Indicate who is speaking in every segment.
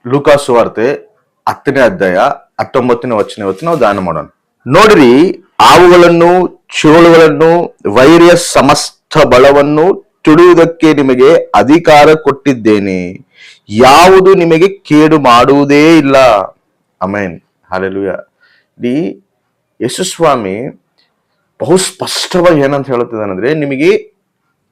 Speaker 1: Lucas ವಾರ್ತೆ 10ನೇ ಅಧ್ಯಾಯ 19ನೇ ವಚನ ಇವತ್ತು ನಾವು ಧ್ಯಾನ ಮಾಡೋಣ. ನೋಡಿರಿ, ಹಾವುಗಳನ್ನು, ಚೇಳುಗಳನ್ನು, ವೈರಿಯ ಸಮಸ್ತ ಬಲವನ್ನು ತುಳಿಯುವುದಕ್ಕೆ ನಿಮಗೆ ಅಧಿಕಾರ ಕೊಟ್ಟಿದ್ದೇನೆ, ಯಾವುದು ನಿಮಗೆ ಕೇಡು ಮಾಡುವುದೇ ಇಲ್ಲ. Amen, hallelujah. ಈ ಯೇಸುಸ್ವಾಮಿ ಬಹು ಸ್ಪಷ್ಟವಾಗಿ ಏನಂತ ಹೇಳುತ್ತಿದ್ದಾನಂದ್ರೆ, ನಿಮಗೆ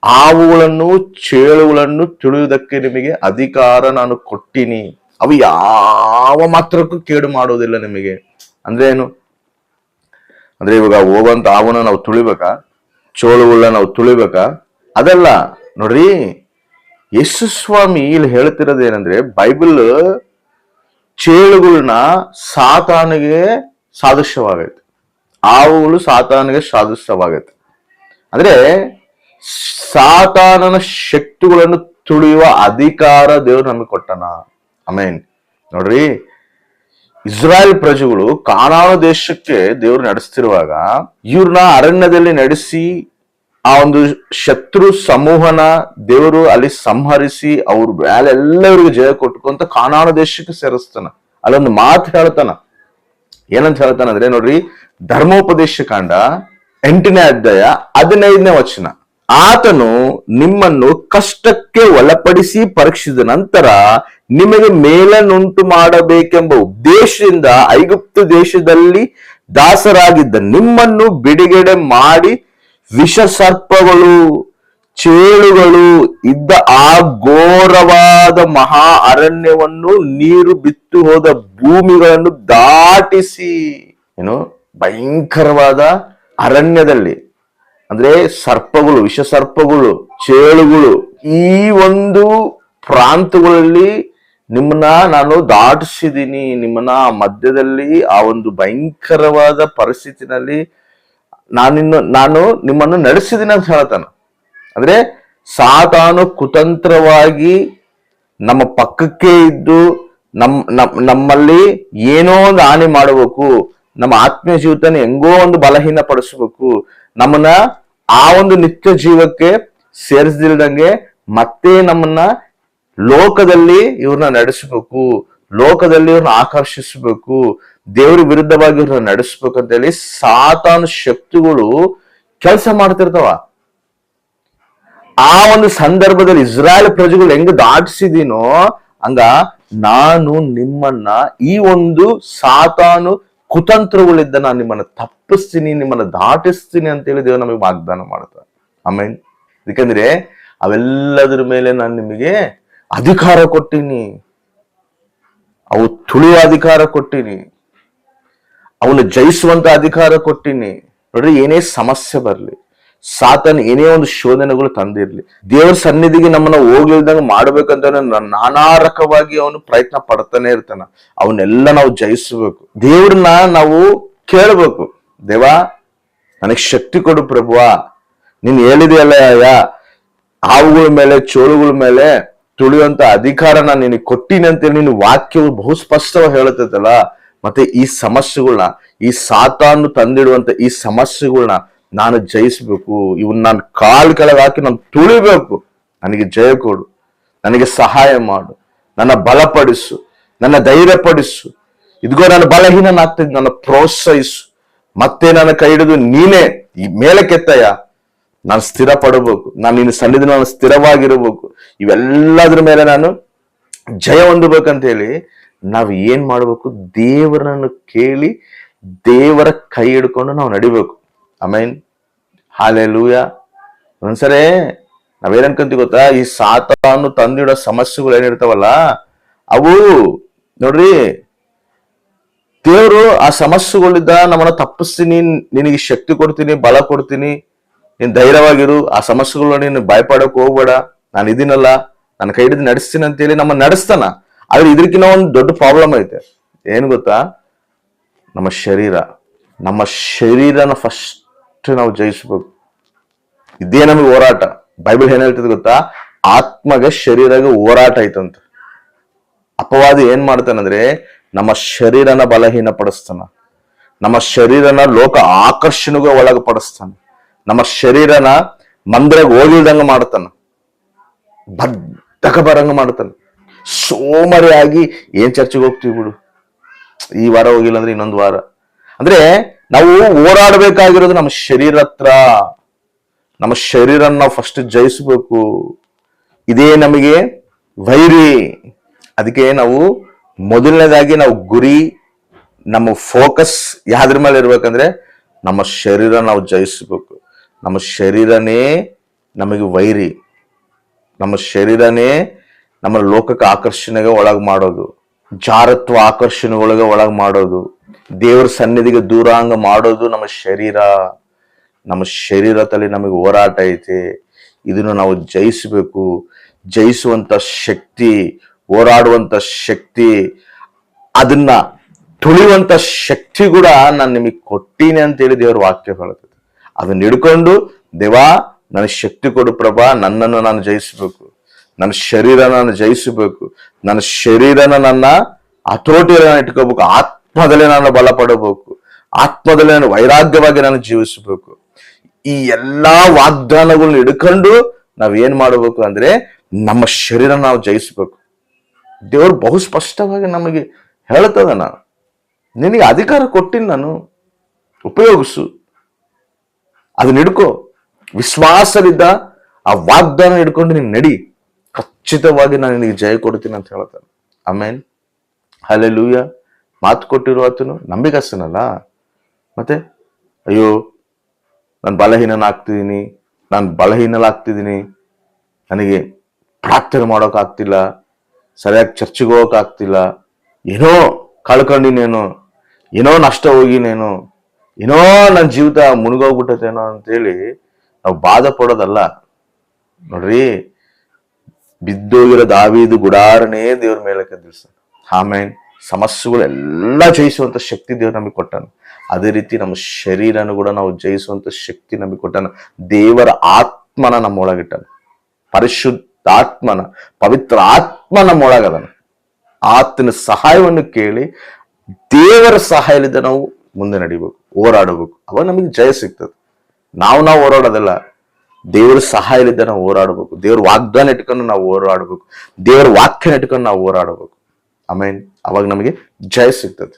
Speaker 1: ಹಾವುಗಳನ್ನು, ಚೇಳುಗಳನ್ನು ತುಳಿಯುವುದಕ್ಕೆ ನಿಮಗೆ ಅಧಿಕಾರ ನಾನು ಕೊಟ್ಟಿನಿ, ಅವು ಯಾವ ಮಾತ್ರಕ್ಕೂ ಕೇಡು ಮಾಡುವುದಿಲ್ಲ ನಿಮಗೆ. ಅಂದ್ರೆ ಏನು ಅಂದ್ರೆ, ಇವಾಗ ಹೋಗುವಂತ ಹಾವನ್ನ ನಾವು ತುಳಿಬೇಕಾ, ಚೋಳುಗಳನ್ನ ನಾವು ತುಳಿಬೇಕಾ? ಅದಲ್ಲ. ನೋಡ್ರಿ, ಯೇಸುಸ್ವಾಮಿ ಇಲ್ಲಿ ಹೇಳ್ತಿರೋದು ಏನಂದ್ರೆ, ಬೈಬಲ್ ಚೇಳುಗಳನ್ನ ಸಾತಾನಿಗೆ ಸಾದೃಶ್ಯವಾಗೈತೆ, ಹಾವುಗಳು ಸಾತಾನಿಗೆ ಸಾದೃಶ್ಯವಾಗೈತೆ. ಅಂದ್ರೆ ಸಾತಾನನ ಶಕ್ತಿಗಳನ್ನು ತುಳಿಯುವ ಅಧಿಕಾರ ದೇವ್ರು ನಮಗೆ ಕೊಟ್ಟನ. ಆಮೆನ್. ನೋಡ್ರಿ, ಇಸ್ರಾಯೇಲ್ ಪ್ರಜೆಗಳು ಕಾನಾನು ದೇಶಕ್ಕೆ ದೇವ್ರು ನಡೆಸ್ತಿರುವಾಗ ಇವ್ರನ್ನ ಅರಣ್ಯದಲ್ಲಿ ನಡೆಸಿ ಆ ಒಂದು ಶತ್ರು ಸಮೂಹನ ದೇವರು ಅಲ್ಲಿ ಸಂಹರಿಸಿ ಅವ್ರ ಮೇಲೆ ಎಲ್ಲರಿಗೂ ಜಯ ಕೊಟ್ಕೊಂತ ಕಾನಾನು ದೇಶಕ್ಕೆ ಸೇರಿಸ್ತಾನ. ಅಲ್ಲೊಂದು ಮಾತು ಹೇಳ್ತಾನ. ಏನಂತ ಹೇಳ್ತಾನ ಅಂದ್ರೆ, ನೋಡ್ರಿ, ಧರ್ಮೋಪದೇಶ ಕಾಂಡ 8ನೇ ಅಧ್ಯಾಯ 15ನೇ ವಚನ, ಆತನು ನಿಮ್ಮನ್ನು ಕಷ್ಟಕ್ಕೆ ಒಳಪಡಿಸಿ ಪರೀಕ್ಷಿಸಿದ ನಂತರ ನಿಮಗೆ ಮೇಲನ್ನುಂಟು ಮಾಡಬೇಕೆಂಬ ಉದ್ದೇಶದಿಂದ ಐಗುಪ್ತ ದೇಶದಲ್ಲಿ ದಾಸರಾಗಿದ್ದ ನಿಮ್ಮನ್ನು ಬಿಡುಗಡೆ ಮಾಡಿ ವಿಷ ಸರ್ಪಗಳು, ಚೇಳುಗಳು ಇದ್ದ ಆ ಘೋರವಾದ ಮಹಾ ಅರಣ್ಯವನ್ನು, ನೀರು ಬಿತ್ತು ಹೋದ ಭೂಮಿಗಳನ್ನು ದಾಟಿಸಿ, ಏನು ಭಯಂಕರವಾದ ಅರಣ್ಯದಲ್ಲಿ, ಅಂದ್ರೆ ಸರ್ಪಗಳು, ವಿಷ ಸರ್ಪಗಳು, ಚೇಳುಗಳು, ಈ ಒಂದು ಪ್ರಾಂತಗಳಲ್ಲಿ ನಿಮ್ಮನ್ನ ನಾನು ದಾಟಿಸಿದ್ದೀನಿ. ನಿಮ್ಮನ್ನ ಮಧ್ಯದಲ್ಲಿ ಆ ಒಂದು ಭಯಂಕರವಾದ ಪರಿಸ್ಥಿತಿನಲ್ಲಿ ನಾನು ನಿಮ್ಮನ್ನು ನಡೆಸಿದ್ದೀನಿ ಅಂತ ಹೇಳ್ತಾನ. ಅಂದ್ರೆ ಸಾತಾನು ಕುತಂತ್ರವಾಗಿ ನಮ್ಮ ಪಕ್ಕಕ್ಕೆ ಇದ್ದು ನಮ್ಮಲ್ಲಿ ಏನೋ ಒಂದು ಹಾನಿ ಮಾಡಬೇಕು, ನಮ್ಮ ಆತ್ಮೀಯ ಜೀವಿತನ ಹೆಂಗೋ ಒಂದು ಬಲಹೀನ ಪಡಿಸ್ಬೇಕು, ನಮ್ಮನ್ನ ಆ ಒಂದು ನಿತ್ಯ ಜೀವಕ್ಕೆ ಸೇರಿಸದಿಲ್ದಂಗೆ ಮತ್ತೆ ನಮ್ಮನ್ನ ಲೋಕದಲ್ಲಿ ಇವ್ರನ್ನ ನಡೆಸಬೇಕು, ಲೋಕದಲ್ಲಿ ಇವ್ರನ್ನ ಆಕರ್ಷಿಸಬೇಕು, ದೇವ್ರ ವಿರುದ್ಧವಾಗಿ ಇವ್ರನ್ನ ನಡೆಸ್ಬೇಕು ಅಂತ ಹೇಳಿ ಸಾತಾನ ಶಕ್ತಿಗಳು ಕೆಲಸ ಮಾಡ್ತಿರ್ತಾವ. ಆ ಒಂದು ಸಂದರ್ಭದಲ್ಲಿ ಇಸ್ರಾಯೇಲ್ ಪ್ರಜೆಗಳು ಹೆಂಗ್ ದಾಟಿಸಿದೀನೋ ಹಂಗ ನಾನು ನಿಮ್ಮನ್ನ ಈ ಒಂದು ಸಾತಾನು ಕುತಂತ್ರಗಳಿದ್ದ ನಾನು ನಿಮ್ಮನ್ನ ತಪ್ಪಿಸ್ತೀನಿ, ನಿಮ್ಮನ್ನ ದಾಟಿಸ್ತೀನಿ ಅಂತ ಹೇಳಿ ದೇವರು ನಮಗೆ ವಾಗ್ದಾನ ಮಾಡ್ತಾರೆ. ಆಮೇನ್. ಯಾಕಂದ್ರೆ ಅವೆಲ್ಲದ್ರ ಮೇಲೆ ನಾನು ನಿಮಗೆ ಅಧಿಕಾರ ಕೊಟ್ಟಿನಿ, ಅವು ತುಳಿಯುವ ಅಧಿಕಾರ ಕೊಟ್ಟಿನಿ, ಅವನು ಜಯಿಸುವಂತ ಅಧಿಕಾರ ಕೊಟ್ಟಿನಿ. ನೋಡ್ರಿ, ಏನೇ ಸಮಸ್ಯೆ ಬರ್ಲಿ, ಸಾತಾನ ಏನೇ ಒಂದು ಶೋಧನೆಗಳು ತಂದಿರ್ಲಿ, ದೇವರ ಸನ್ನಿಧಿಗೆ ನಮ್ಮನ್ನ ಹೋಗ್ಲಿಲ್ದಂಗ ಮಾಡ್ಬೇಕಂತ ನಾನಾ ರಕವಾಗಿ ಅವನು ಪ್ರಯತ್ನ ಪಡ್ತಾನೆ ಇರ್ತಾನ. ಅವನ್ನೆಲ್ಲ ನಾವು ಜಯಿಸಬೇಕು. ದೇವ್ರನ್ನ ನಾವು ಕೇಳ್ಬೇಕು, ದೇವಾ ನನಗ್ ಶಕ್ತಿ ಕೊಡು ಪ್ರಭುವಾ, ನೀನ್ ಹೇಳಿದೆಯಲ್ಲ ಹಾವುಗಳ ಮೇಲೆ, ಚೋಳುಗಳ ಮೇಲೆ ತುಳಿಯುವಂತ ಅಧಿಕಾರ ನಾನು ನಿನಗೆ ಕೊಟ್ಟಿನಿ ಅಂತೇಳಿ ನೀನು ವಾಕ್ಯವು ಬಹು ಸ್ಪಷ್ಟವಾಗಿ ಹೇಳುತ್ತಲ್ಲ. ಮತ್ತೆ ಈ ಸಮಸ್ಯೆಗಳನ್ನ, ಈ ಸಾತಾನು ತಂದಿಡುವಂತ ಈ ಸಮಸ್ಯೆಗಳನ್ನ ನಾನು ಜಯಿಸ್ಬೇಕು. ಇವನ್ ನಾನು ಕಾಲ್ ಕೆಳಗೆ ಹಾಕಿ ನಾನು ತುಳಿಬೇಕು. ನನಗೆ ಜಯ ಕೊಡು, ನನಗೆ ಸಹಾಯ ಮಾಡು, ನನ್ನ ಬಲಪಡಿಸು, ನನ್ನ ಧೈರ್ಯಪಡಿಸು. ಇದ್ಗೋ ನಾನು ಬಲಹೀನನಾಗ್ತಿದ್, ನನ್ನ ಪ್ರೋತ್ಸಾಹಿಸು, ಮತ್ತೆ ನನ್ನ ಕೈ ಹಿಡಿದು ನೀನೇ ಈ ಮೇಲಕ್ಕೆತ್ತಯ್ಯ. ನಾನು ಸ್ಥಿರ ಪಡಬೇಕು, ನಾನು ನಿನ್ನ ಸನ್ನಿಧಿ ನಾನು ಸ್ಥಿರವಾಗಿರ್ಬೇಕು, ಇವೆಲ್ಲದ್ರ ಮೇಲೆ ನಾನು ಜಯ ಹೊಂದಬೇಕಂತ ಹೇಳಿ ನಾವು ಏನ್ ಮಾಡ್ಬೇಕು? ದೇವರನ್ನು ಕೇಳಿ ದೇವರ ಕೈ ಹಿಡ್ಕೊಂಡು ನಾವು ನಡಿಬೇಕು. ಆಮೇನ್, ಹಲ್ಲೆಲೂಯಾ. ಒಂದ್ಸರಿ ನಾವೇನ್ ಅನ್ಕೊಂತೀವಿ ಗೊತ್ತಾ, ಈ ಸಾತಾನು ತಂದಿಡೋ ಸಮಸ್ಯೆಗಳು ಏನಿರ್ತಾವಲ್ಲ, ಅವು ನೋಡ್ರಿ, ದೇವರು ಆ ಸಮಸ್ಯೆಗಳಿಂದ ನಮ್ಮನ್ನ ತಪ್ಪಿಸ್ತೀನಿ, ನಿನಗೆ ಶಕ್ತಿ ಕೊಡ್ತೀನಿ, ಬಲ ಕೊಡ್ತೀನಿ, ನೀನ್ ಧೈರ್ಯವಾಗಿರು, ಆ ಸಮಸ್ಯೆಗಳು ನೀನು ಭಯಪಡಕ್ ಹೋಗ್ಬೇಡ, ನಾನು ಇದೀನಲ್ಲ, ನನ್ನ ಕೈ ಹಿಡಿದು ನಡೆಸ್ತೀನಿ ಅಂತೇಳಿ ನಮ್ಮ ನಡೆಸ್ತಾನ. ಆದ್ರೆ ಇದಕ್ಕಿನ್ನ ಒಂದು ದೊಡ್ಡ ಪ್ರಾಬ್ಲಮ್ ಐತೆ. ಏನ್ ಗೊತ್ತಾ? ನಮ್ಮ ಶರೀರನ ಫಸ್ಟ್ ನಾವು ಜಯಿಸ್ಬೇಕು. ಇದೇ ನಮಗೆ ಹೋರಾಟ. ಬೈಬಲ್ ಏನ್ ಹೇಳ್ತದೆ ಗೊತ್ತಾ? ಆತ್ಮಗೆ ಶರೀರಗೆ ಹೋರಾಟ ಐತಂತ. ಅಪವಾದಿ ಏನ್ ಮಾಡ್ತಾನಂದ್ರೆ ನಮ್ಮ ಶರೀರನ ಬಲಹೀನ ಪಡಿಸ್ತಾನ, ನಮ್ಮ ಶರೀರನ ಲೋಕ ಆಕರ್ಷಣೆಗೆ ಒಳಗಪಡಿಸ್ತಾನ, ನಮ್ಮ ಶರೀರನ ಮಂದಿರಕ್ಕೆ ಹೋಗಿಲ್ದಂಗ ಮಾಡ್ತಾನ, ಬದ್ಧಕ ಬರಂಗ ಮಾಡ್ತಾನ. ಸೋಮರಿಯಾಗಿ ಏನ್ ಚರ್ಚೆಗೆ ಹೋಗ್ತೀವಿ ಬಿಡು, ಈ ವಾರ ಹೋಗಿಲ್ಲ ಅಂದ್ರೆ ಇನ್ನೊಂದು ವಾರ. ಅಂದ್ರೆ ನಾವು ಹೋರಾಡಬೇಕಾಗಿರೋದು ನಮ್ಮ ಶರೀರ ಹತ್ರ. ನಮ್ಮ ಶರೀರನ ನಾವು ಫಸ್ಟ್ ಜಯಿಸ್ಬೇಕು. ಇದೇ ನಮಗೆ ವೈರಿ. ಅದಕ್ಕೆ ನಾವು ಮೊದಲನೇದಾಗಿ ನಾವು ಗುರಿ, ನಮ್ಮ ಫೋಕಸ್ ಯಾವ್ದ್ರ ಮೇಲೆ ಇರ್ಬೇಕಂದ್ರೆ ನಮ್ಮ ಶರೀರ ನಾವು ಜಯಿಸ್ಬೇಕು. ನಮ್ಮ ಶರೀರನೇ ನಮಗೆ ವೈರಿ. ನಮ್ಮ ಶರೀರನೇ ನಮ್ಮ ಲೋಕಕ್ಕೆ ಆಕರ್ಷಣೆಗೆ ಒಳಗ್ ಮಾಡೋದು, ಜಾರತ್ವ ಆಕರ್ಷಣೆಗಳಿಗೆ ಒಳಗ್ ಮಾಡೋದು, ದೇವರ ಸನ್ನಿಧಿಗೆ ದೂರಾಂಗ ಮಾಡೋದು ನಮ್ಮ ಶರೀರ. ನಮ್ಮ ಶರೀರದಲ್ಲಿ ನಮಗೆ ಹೋರಾಟ ಐತೆ. ಇದನ್ನು ನಾವು ಜಯಿಸಬೇಕು. ಜಯಿಸುವಂತ ಶಕ್ತಿ, ಹೋರಾಡುವಂತ ಶಕ್ತಿ, ಅದನ್ನ ತುಳಿಯುವಂತ ಶಕ್ತಿ ಕೂಡ ನಾನು ನಿಮಗೆ ಕೊಟ್ಟೀನಿ ಅಂತೇಳಿ ದೇವರ ವಾಕ್ಯ ಹೇಳುತ್ತದೆ. ಅದನ್ನ ಹಿಡ್ಕೊಂಡು, ದೇವಾ ನನಗೆ ಶಕ್ತಿ ಕೊಡು ಪ್ರಭಾ, ನನ್ನನ್ನು ನಾನು ಜಯಿಸಬೇಕು, ನನ್ನ ಶರೀರ ನಾನು ಜಯಿಸಬೇಕು, ನನ್ನ ಶರೀರನ ನನ್ನ ಹತೋಟಿಯಲ್ಲಿ ನಾನು ಇಟ್ಕೋಬೇಕು, ಆತ್ಮದಲ್ಲೇ ನಾನು ಬಲ ಪಡಬೇಕು, ಆತ್ಮದಲ್ಲೇ ನಾನು ವೈರಾಗ್ಯವಾಗಿ ನಾನು ಜೀವಿಸಬೇಕು. ಈ ಎಲ್ಲಾ ವಾಗ್ದಾನಗಳನ್ನ ಹಿಡ್ಕೊಂಡು ನಾವೇನ್ ಮಾಡಬೇಕು ಅಂದ್ರೆ ನಮ್ಮ ಶರೀರ ನಾವು ಜಯಿಸಬೇಕು. ದೇವರು ಬಹು ಸ್ಪಷ್ಟವಾಗಿ ನಮಗೆ ಹೇಳ್ತದ, ನಿನಗೆ ಅಧಿಕಾರ ಕೊಟ್ಟಿನಿ ನಾನು, ಉಪಯೋಗಿಸು, ಅದನ್ನ ಹಿಡ್ಕೋ, ವಿಶ್ವಾಸದಿಂದ ಆ ವಾಗ್ದಾನ ಹಿಡ್ಕೊಂಡು ನೀನು ನಡಿ, ಖಚಿತವಾಗಿ ನಾನು ನಿನಗೆ ಜಯ ಕೊಡ್ತೀನಿ ಅಂತ ಹೇಳ್ತಾನೆ. ಆಮೇನ್, ಹಲ್ಲೆಲೂಯಾ. ಮಾತು ಕೊಟ್ಟಿರೋ ಆತನು ನಂಬಿಕಸ್ತನಲ್ಲ. ಮತ್ತೆ ಅಯ್ಯೋ ನಾನು ಬಲಹೀನಲಾಗ್ತಿದ್ದೀನಿ, ನನಗೆ ಪ್ರಾರ್ಥನೆ ಮಾಡೋಕ್ಕಾಗ್ತಿಲ್ಲ, ಸರಿಯಾಗಿ ಚರ್ಚೆಗೆ ಹೋಗೋಕ್ಕಾಗ್ತಿಲ್ಲ, ಏನೋ ಕಳ್ಕೊಂಡಿನೇನೋ, ಏನೋ ನಷ್ಟ ಹೋಗಿನೇನೋ, ಏನೋ ನನ್ನ ಜೀವಿತ ಮುಳುಗೋಗ್ಬಿಟ್ಟತೇನೋ ಅಂತೇಳಿ ನಾವು ಬಾಧೆ ಪಡೋದಲ್ಲ. ನೋಡ್ರಿ, ಬಿದ್ದೋಗಿರೋ ದಾವೀದು ಗುಡಾರನೇ ದೇವ್ರ ಮೇಲೆ ಕದ್ದಿರ್ಸ. ಆಮೇನ್. ಸಮಸ್ಯೆಗಳೆಲ್ಲ ಜಯಿಸುವಂತ ಶಕ್ತಿ ದೇವ್ರು ನಮಗೆ ಕೊಟ್ಟಾನ. ಅದೇ ರೀತಿ ನಮ್ಮ ಶರೀರನು ಕೂಡ ನಾವು ಜಯಿಸುವಂತ ಶಕ್ತಿ ನಮಗೆ ಕೊಟ್ಟಾನ. ದೇವರ ಆತ್ಮನ ನಮ್ಮೊಳಗಿಟ್ಟಾನ, ಪರಿಶುದ್ಧ ಆತ್ಮನ, ಪವಿತ್ರ ಆತ್ಮ ನಮ್ಮೊಳಗದನ. ಆತನ ಸಹಾಯವನ್ನು ಕೇಳಿ ದೇವರ ಸಹಾಯದಿಂದ ನಾವು ಮುಂದೆ ನಡಿಬೇಕು, ಹೋರಾಡಬೇಕು. ಅವಾಗ ನಮಗೆ ಜಯ ಸಿಗ್ತದೆ. ನಾವು ಹೋರಾಡೋದಲ್ಲ, ದೇವರ ಸಹಾಯದಿಂದ ನಾವು ಹೋರಾಡಬೇಕು. ದೇವ್ರ ವಾಗ್ದಾನ ಇಟ್ಕೊಂಡು ನಾವು ಹೋರಾಡಬೇಕು, ದೇವರ ವಾಕ್ಯನ ಇಟ್ಕೊಂಡು ನಾವು ಹೋರಾಡಬೇಕು. ಆಮೇನ್. ಅವಾಗ ನಮಗೆ ಜಯ ಸಿಗ್ತದೆ.